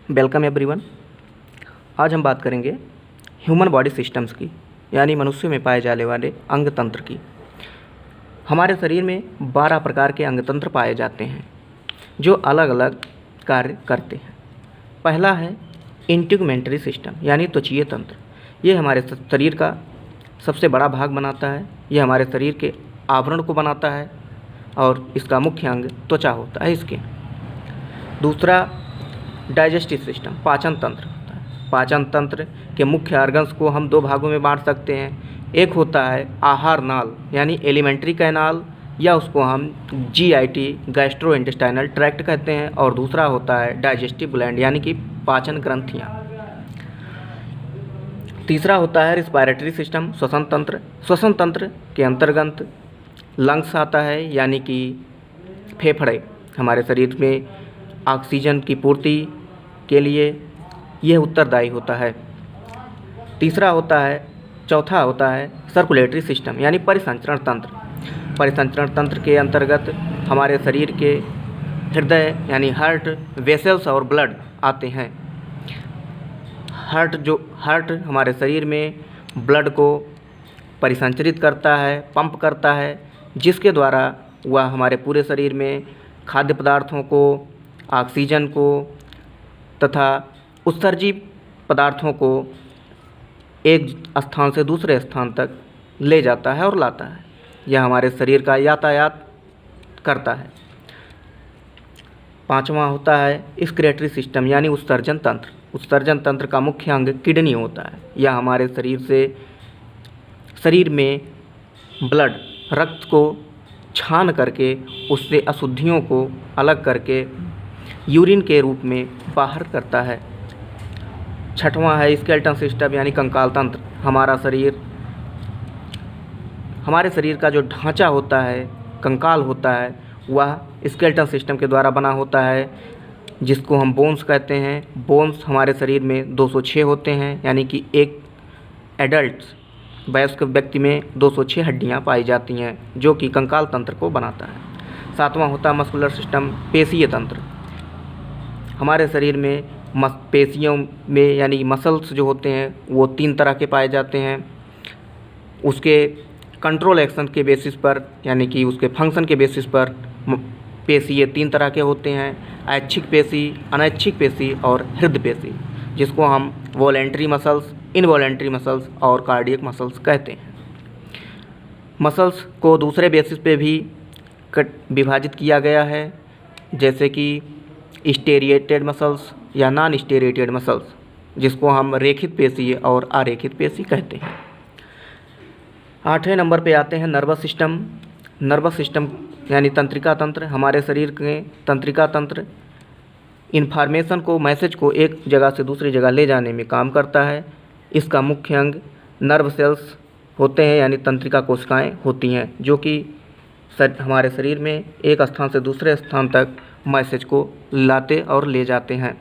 Welcome everyone. आज हम बात करेंगे ह्यूमन बॉडी सिस्टम्स की, यानी मनुष्य में पाए जाने वाले अंग तंत्र की। हमारे शरीर में 12 प्रकार के अंग तंत्र पाए जाते हैं जो अलग अलग कार्य करते हैं। पहला है इंटीग्यूमेंटरी सिस्टम, यानी त्वचीय तंत्र। ये हमारे शरीर का सबसे बड़ा भाग बनाता है। ये हमारे शरीर के आवरण को बनाता है और इसका मुख्य अंग त्वचा होता है इसके। दूसरा डाइजेस्टिव सिस्टम, पाचन तंत्र होता है। पाचन तंत्र के मुख्य ऑर्गन्स को हम 2 भागों में बांट सकते हैं। एक होता है आहार नाल, यानी एलिमेंट्री कैनाल, या उसको हम GIT गैस्ट्रो इंटेस्टाइनल ट्रैक्ट कहते हैं, और दूसरा होता है डाइजेस्टिव ग्लैंड, यानी कि पाचन ग्रंथियाँ। तीसरा होता है रिस्पायरेटरी सिस्टम, श्वसन तंत्र। श्वसन तंत्र के अंतर्गत लंग्स आता है, यानी कि फेफड़े। हमारे शरीर में ऑक्सीजन की पूर्ति के लिए यह उत्तरदायी होता है। चौथा होता है सर्कुलेटरी सिस्टम, यानी परिसंचरण तंत्र। परिसंचरण तंत्र के अंतर्गत हमारे शरीर के हृदय यानी हार्ट, वेसल्स और ब्लड आते हैं। हार्ट हमारे शरीर में ब्लड को परिसंचरित करता है, पंप करता है, जिसके द्वारा वह हमारे पूरे शरीर में खाद्य पदार्थों को, ऑक्सीजन को तथा उत्सर्जी पदार्थों को एक स्थान से दूसरे स्थान तक ले जाता है और लाता है। यह हमारे शरीर का यातायात करता है। पांचवा होता है एक्सक्रीटरी सिस्टम, यानी उत्सर्जन तंत्र। उत्सर्जन तंत्र का मुख्य अंग किडनी होता है। यह हमारे शरीर में ब्लड, रक्त को छान करके उससे अशुद्धियों को अलग करके यूरिन के रूप में बाहर करता है। छठवां है स्केलेटन सिस्टम, यानी कंकाल तंत्र। हमारे शरीर का जो ढांचा होता है, कंकाल होता है, वह स्केलेटन सिस्टम के द्वारा बना होता है, जिसको हम बोन्स कहते हैं। बोन्स हमारे शरीर में 206 होते हैं, यानी कि एक एडल्ट वयस्क व्यक्ति में 206 हड्डियां पाई जाती हैं, जो कि कंकाल तंत्र को बनाता है। सातवां होता है मस्कुलर सिस्टम, पेशीय तंत्र। हमारे शरीर में पेशियों में यानी मसल्स जो होते हैं वो 3 तरह के पाए जाते हैं। उसके कंट्रोल एक्शन के बेसिस पर, यानी कि उसके फंक्शन के बेसिस पर पेशी ये 3 तरह के होते हैं: ऐच्छिक पेशी, अनैच्छिक पेशी और हृदय पेशी, जिसको हम वॉलेंट्री मसल्स, इनवॉलेंट्री मसल्स और कार्डियक मसल्स कहते हैं। मसल्स को दूसरे बेसिस पे भी विभाजित किया गया है, जैसे कि स्टेरिएटेड मसल्स या नॉन स्टेरिएटेड मसल्स, जिसको हम रेखित पेशी और अरेखित पेशी कहते हैं। 8वें नंबर पे आते हैं नर्वस सिस्टम। नर्वस सिस्टम यानी तंत्रिका तंत्र। हमारे शरीर के तंत्रिका तंत्र इन्फॉर्मेशन को, मैसेज को एक जगह से दूसरी जगह ले जाने में काम करता है। इसका मुख्य अंग नर्व सेल्स होते हैं, यानी तंत्रिका कोशिकाएं होती हैं, जो कि हमारे शरीर में एक स्थान से दूसरे स्थान तक मैसेज को लाते और ले जाते हैं।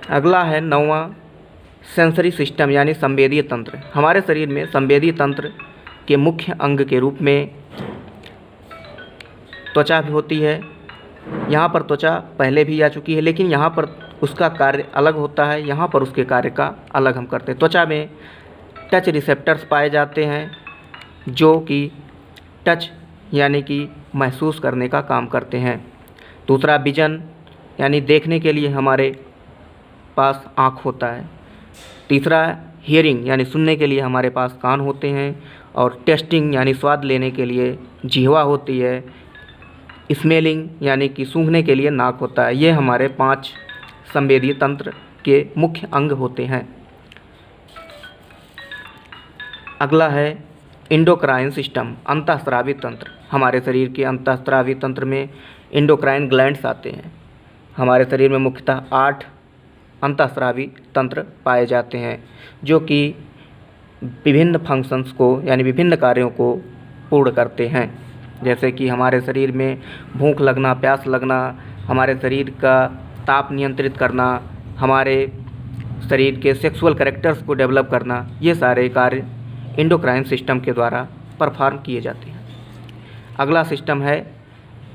अगला है 9वां सेंसरी सिस्टम, यानी संवेदीय तंत्र। हमारे शरीर में संवेदीय तंत्र के मुख्य अंग के रूप में त्वचा भी होती है। यहाँ पर त्वचा पहले भी आ चुकी है, लेकिन यहाँ पर उसका कार्य अलग होता है, यहाँ पर उसके कार्य का अलग हम करते हैं। त्वचा में टच रिसेप्टर्स पाए जाते हैं, जो कि टच यानी कि महसूस करने का काम करते हैं। दूसरा विजन, यानी देखने के लिए हमारे पास आँख होता है। तीसरा हियरिंग, यानी सुनने के लिए हमारे पास कान होते हैं। और टेस्टिंग, यानी स्वाद लेने के लिए जिह्वा होती है। स्मेलिंग, यानी कि सूंघने के लिए नाक होता है। ये हमारे 5 संवेदीय तंत्र के मुख्य अंग होते हैं। अगला है एंडोक्राइन सिस्टम, अंतःस्रावी तंत्र। हमारे शरीर के अंतःस्रावी तंत्र में एंडोक्राइन ग्लैंड्स आते हैं। हमारे शरीर में मुख्यतः 8 अंतःस्रावी तंत्र पाए जाते हैं, जो कि विभिन्न फंक्शंस को, यानी विभिन्न कार्यों को पूर्ण करते हैं। जैसे कि हमारे शरीर में भूख लगना, प्यास लगना, हमारे शरीर का ताप नियंत्रित करना, हमारे शरीर के सेक्सुअल कैरेक्टर्स को डेवलप करना, ये सारे कार्य एंडोक्राइन सिस्टम के द्वारा परफॉर्म किए जाते हैं। अगला सिस्टम है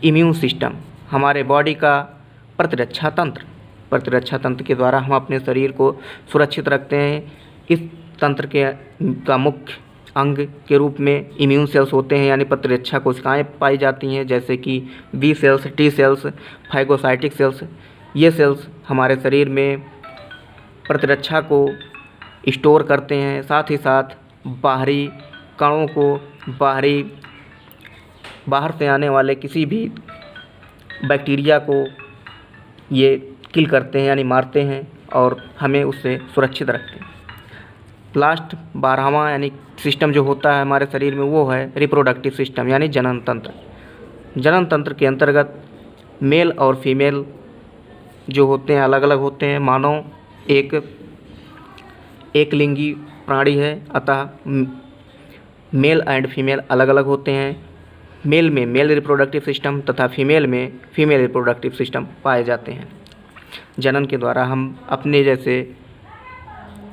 इम्यून सिस्टम, हमारे बॉडी का प्रतिरक्षा तंत्र। प्रतिरक्षा तंत्र के द्वारा हम अपने शरीर को सुरक्षित रखते हैं। इस तंत्र का मुख्य अंग के रूप में इम्यून सेल्स होते हैं, यानी प्रतिरक्षा कोशिकाएं पाई जाती हैं, जैसे कि B cells, T cells, phagocytic cells. ये सेल्स हमारे शरीर में प्रतिरक्षा को स्टोर करते हैं, साथ ही साथ बाहरी कणों को, बाहर से आने वाले किसी भी बैक्टीरिया को ये किल करते हैं, यानी मारते हैं और हमें उससे सुरक्षित रखते हैं। लास्ट 12वां यानी सिस्टम जो होता है हमारे शरीर में, वो है रिप्रोडक्टिव सिस्टम, यानी जनन तंत्र। जनन तंत्र के अंतर्गत मेल और फीमेल जो होते हैं अलग अलग होते हैं। मानव एक लिंगी प्राणी है, अतः मेल एंड फीमेल अलग अलग होते हैं। मेल में मेल रिप्रोडक्टिव सिस्टम तथा फीमेल में फीमेल रिप्रोडक्टिव सिस्टम पाए जाते हैं। जनन के द्वारा हम अपने जैसे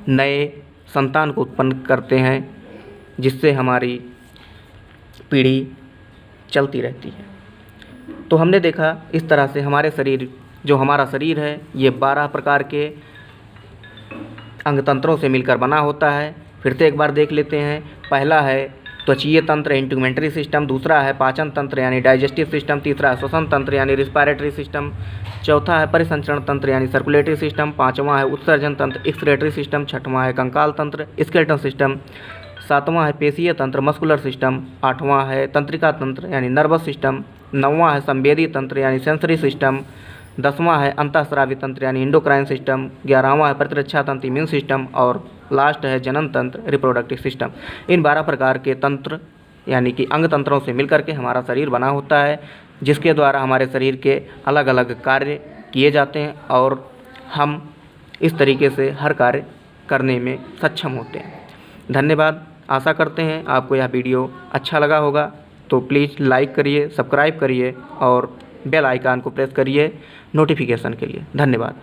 नए संतान को उत्पन्न करते हैं, जिससे हमारी पीढ़ी चलती रहती है। तो हमने देखा इस तरह से हमारा शरीर है ये 12 प्रकार के अंग तंत्रों से मिलकर बना होता है। फिर से एक बार देख लेते हैं। पहला है त्वचीय तंत्र, इंटीग्यूमेंट्री सिस्टम। दूसरा है पाचन तंत्र यानी डाइजेस्टिव सिस्टम। तीसरा है श्वसन तंत्र यानी रिस्पायरेटरी सिस्टम। चौथा है परिसंचरण तंत्र यानी सर्कुलेटरी सिस्टम। पाँचवां है उत्सर्जन तंत्र, एक्सक्रीटरी सिस्टम। छठवां है कंकाल तंत्र, स्केलेटल सिस्टम। सातवां है पेशीय तंत्र, मस्कुलर सिस्टम। आठवां है तंत्रिका तंत्र यानी नर्वस सिस्टम। नौवां है संवेदी तंत्र यानी सेंसरी सिस्टम। 10वां है अंतःस्रावी तंत्र यानी इंडोक्राइन सिस्टम। 11वां है प्रतिरक्षा तंत्र, इम्यून सिस्टम। और लास्ट है जनन तंत्र, रिप्रोडक्टिव सिस्टम। इन 12 प्रकार के तंत्र यानी कि अंग तंत्रों से मिलकर के हमारा शरीर बना होता है, जिसके द्वारा हमारे शरीर के अलग अलग कार्य किए जाते हैं और हम इस तरीके से हर कार्य करने में सक्षम होते हैं। धन्यवाद। आशा करते हैं आपको यह वीडियो अच्छा लगा होगा, तो प्लीज़ लाइक करिए, सब्सक्राइब करिए और बेल आइकन को प्रेस करिए नोटिफिकेशन के लिए। धन्यवाद।